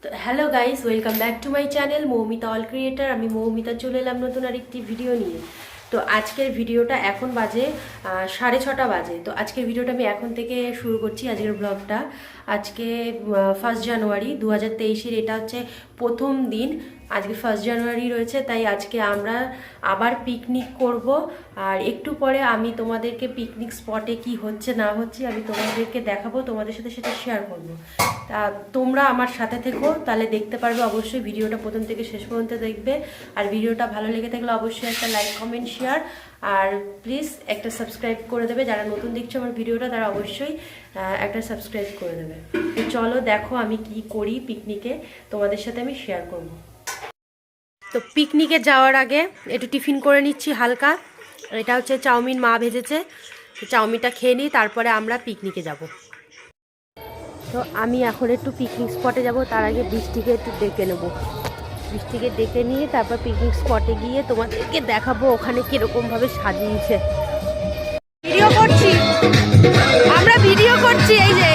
তো hello guys, welcome back to my channel Moumita all creator. আমি মৌমিতা চলে এলাম নতুন আরেকটি ভিডিও নিয়ে। তো আজকের ভিডিওটা এখন বাজে 6:30 বাজে। তো আজকের ভিডিওটা আমি এখন থেকে শুরু করছি। আজকের ব্লগটা আজকে 1 জানুয়ারি 2023-এর, এটা হচ্ছে প্রথম দিন। আজকে 1 জানুয়ারি রয়েছে, তাই আজকে আমরা আবার পিকনিক করব। আর একটু পরে আমি তোমাদেরকে পিকনিক স্পটে কি হচ্ছে না হচ্ছে আমি তোমাদেরকে দেখাবো, তোমাদের সাথে সেটা শেয়ার করব। তা তোমরা আমার সাথে থেকো, তাহলে দেখতে পারবে। অবশ্যই ভিডিওটা প্রথম থেকে শেষ পর্যন্ত দেখবে। আর ভিডিওটা ভালো লেগে থাকলে অবশ্যই একটা লাইক, কমেন্ট, শেয়ার আর প্লিজ একটা সাবস্ক্রাইব করে দেবে। যারা নতুন দেখছো আমার ভিডিওটা তারা অবশ্যই একটা সাবস্ক্রাইব করে দেবে। তো চলো দেখো আমি কি করি পিকনিকে, তোমাদের সাথে আমি শেয়ার করব। তো পিকনিকে যাওয়ার আগে একটু টিফিন করে নিচ্ছি হালকা। এটা হচ্ছে চাউমিন, মা ভেজেছে। তো চাউমিনটা খেয়ে নিই, তারপরে আমরা পিকনিকে যাব। তো আমি এখন একটু পিকনিক স্পটে যাব, তার আগে বৃষ্টিকে একটু ডেকে নেব। বৃষ্টিকে ডেকে নিয়ে তারপর পিকনিক স্পটে গিয়ে তোমাদেরকে দেখাবো ওখানে কিরকমভাবে সাজিয়েছে। ভিডিও করছি, আমরা ভিডিও করছি। এই যে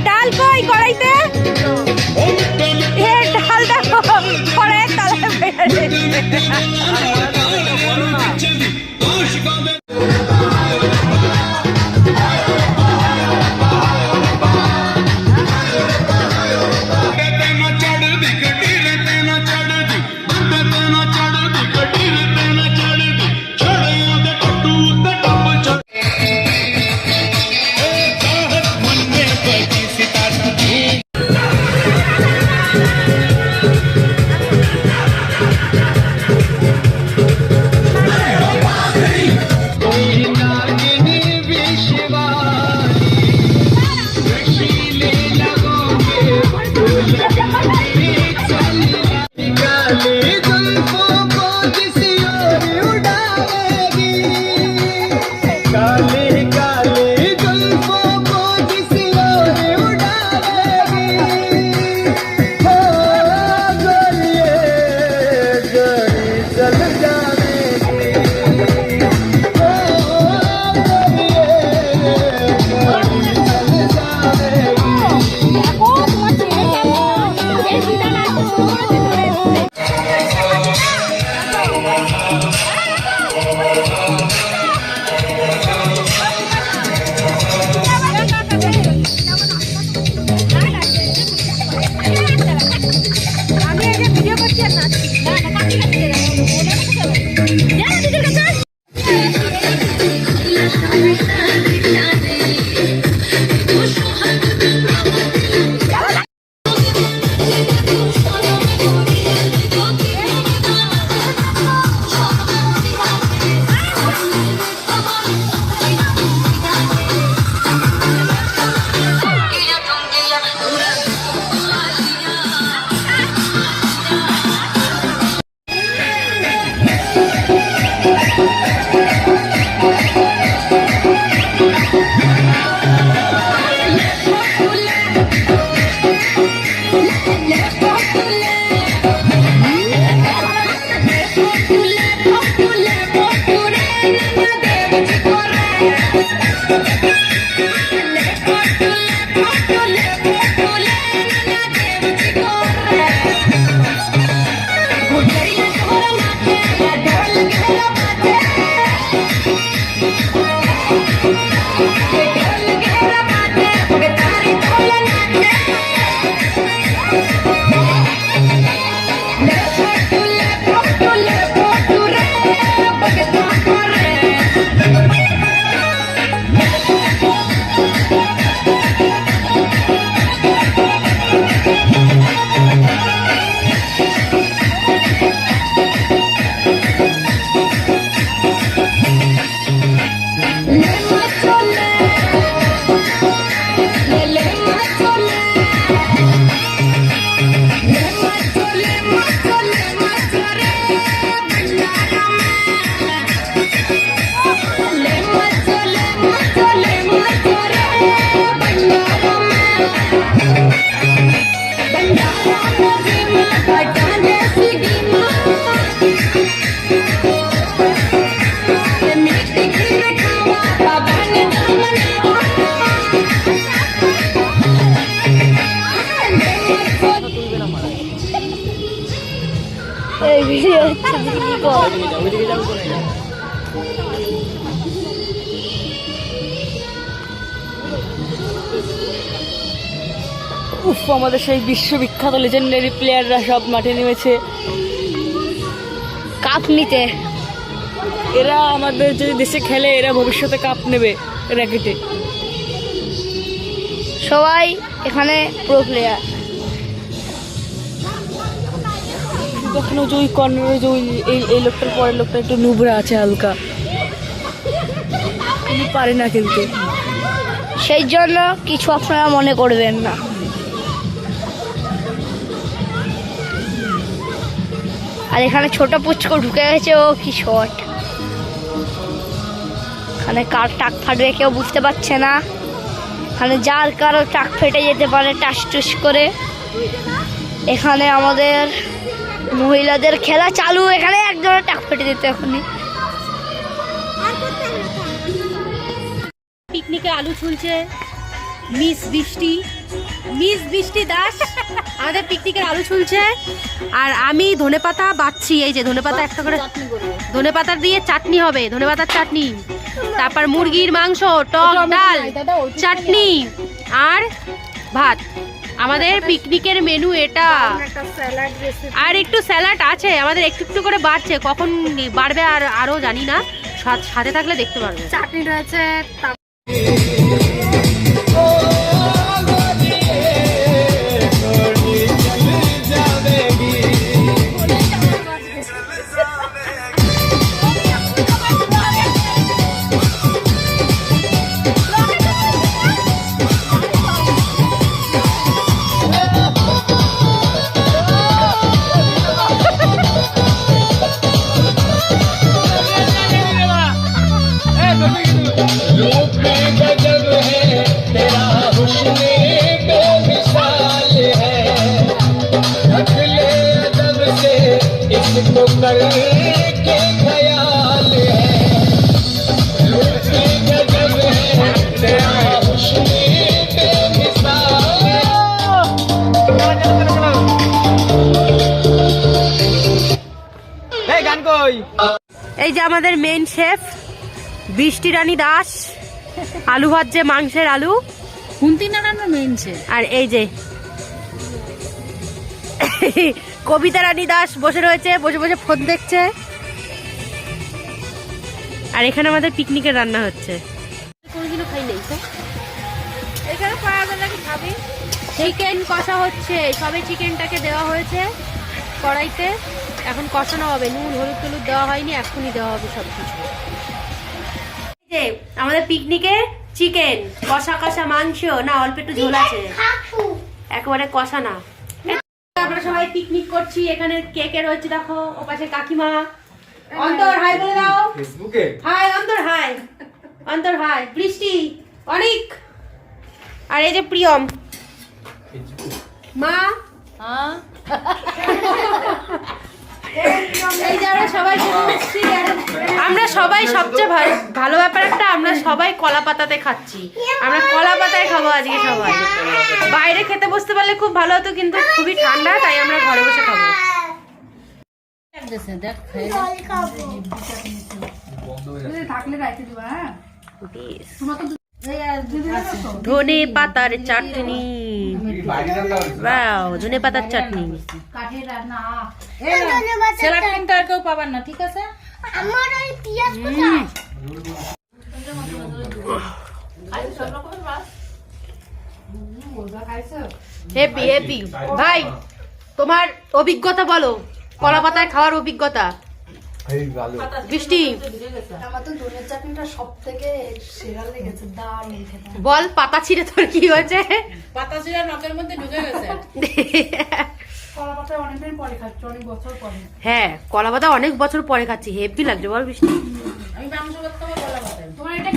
ডাল কই কড়াইতে, ডাল দেখো কড়াইয়ের এই ভিডিও উফ, আমাদের সেই বিশ্ববিখ্যাত লেজেন্ডারি প্লেয়াররা সব মাঠে নেমেছে কাপ নিতে। এরা আমাদের যদি দেশে খেলে এরা ভবিষ্যতে কাপ নেবে র্যাকেটে। সবাই এখানে প্রো প্লেয়ার। কখনো যে ওই কর্নারে যে এই লোকটার পরের লোকটা একটু নুবরা আছে হালকা, উনি পারে না খেলতে। সেই জন্য কিছু আপনারা মনে করবেন না। আর এখানে ছোট পুচকো ঢুকে গেছে, ও কি শট! এখানে কার টাক ফাটবে কেউ বুঝতে পারছে না। এখানে যার কারো টাক ফেটে যেতে পারে টাস টুস করে। এখানে আমাদের মহিলাদের খেলা চালু। এখানে একজনের টাক ফেটে যেত এখনই। পিকনিকে আলু ছুলছে মিস বৃষ্টি দাস আমাদের পিকনিকের আলু ছুলছে। আর আমি ধনেপাতা বাচ্ছি। এই যে ধনেপাতা একটা করে ধনেপাতা দিয়ে চাটনি হবে, ধনেপাতার চাটনি। তারপর মুরগির মাংস, টক ডাল, চাটনি আর ভাত। আমাদের পিকনিকের মেনু এটা। আর একটু স্যালাড আছে আমাদের, একটু একটু করে বাড়ছে, কখন বাড়বে আর আরো জানি না। সাথে থাকলে দেখতে পারবে। চাটনি রয়েছে। এই যে আমাদের মেন শেফ বৃষ্টি রানী দাস আলু ভাজছে, মাংসের আলু খুন্তি নাড়ানো মেন শেফ। আর এই যে কবিতা রানী দাস বসে রয়েছে, বসে বসে ফোন দেখছে। আর এখানে আমাদের পিকনিকের রান্না হচ্ছে। কোনদিনও খাই নাই তো। এখানে খাবি চিকেন কষা হচ্ছে, সবে চিকেনটাকে দেওয়া হয়েছে কড়াইতে, এখন কষানো হবে। নুন হলুদ টলুদ দেওয়া হয়নি, এখনই দেওয়া হবে সবকিছু। যে আমাদের পিকনিকে চিকেন কষা কষা মাংস, না অল্প একটু ঝোল আছে, একেবারে কষা না। আমরা সবাই পিকনিক করছি। এখানে কেকে রয়েছে, দেখো ও পাশে কাকিমা। অন্তর হাই বলে দাও ফেসবুকে। হাই অন্তর, হাই অন্তর, হাই বৃষ্টি, অনেক। আর এই যে প্রিয়ম মা। এই যে আমরা সবাই বসছি। আমরা সবাই সবচেয়ে ভালো ব্যাপার একটা, আমরা সবাই কলা পাতাতে খাচ্ছি। আমরা কলা পাতায় খাবো আজকে সবাই। বাইরে খেতে বসতে পারলে খুব ভালো হতো, কিন্তু খুবই ঠান্ডা, তাই আমরা ঘরে বসে খাবো। ধনে পাতার চাটনি, ধনে পাতার চাটনি। স্যালাড কিন্তু আর কেউ পাবেন না, ঠিক আছে? Happy happy. ভাই তোমার অভিজ্ঞতা বলো, কলা পাতায় খাওয়ার অভিজ্ঞতা। বৃষ্টি আমার তো ধনের চাটনিটা সবথেকে সেরা লেগেছে, দারুণ খেতে। বল পাতা ছিঁড়ে তোর কি হয়েছে? পাতা ছিঁড়ে নখের মধ্যে ঢুকে গেছে। কলা পাতা অনেকদিন পরে খাচ্ছি, অনেক বছর পরে। হ্যাঁ কলা পাতা অনেক বছর পরে খাচ্ছি, হেভি লাগছে বল বৃষ্টি। আমি মাংস ভাত খাবো কলা পাতায়। তোমার এটা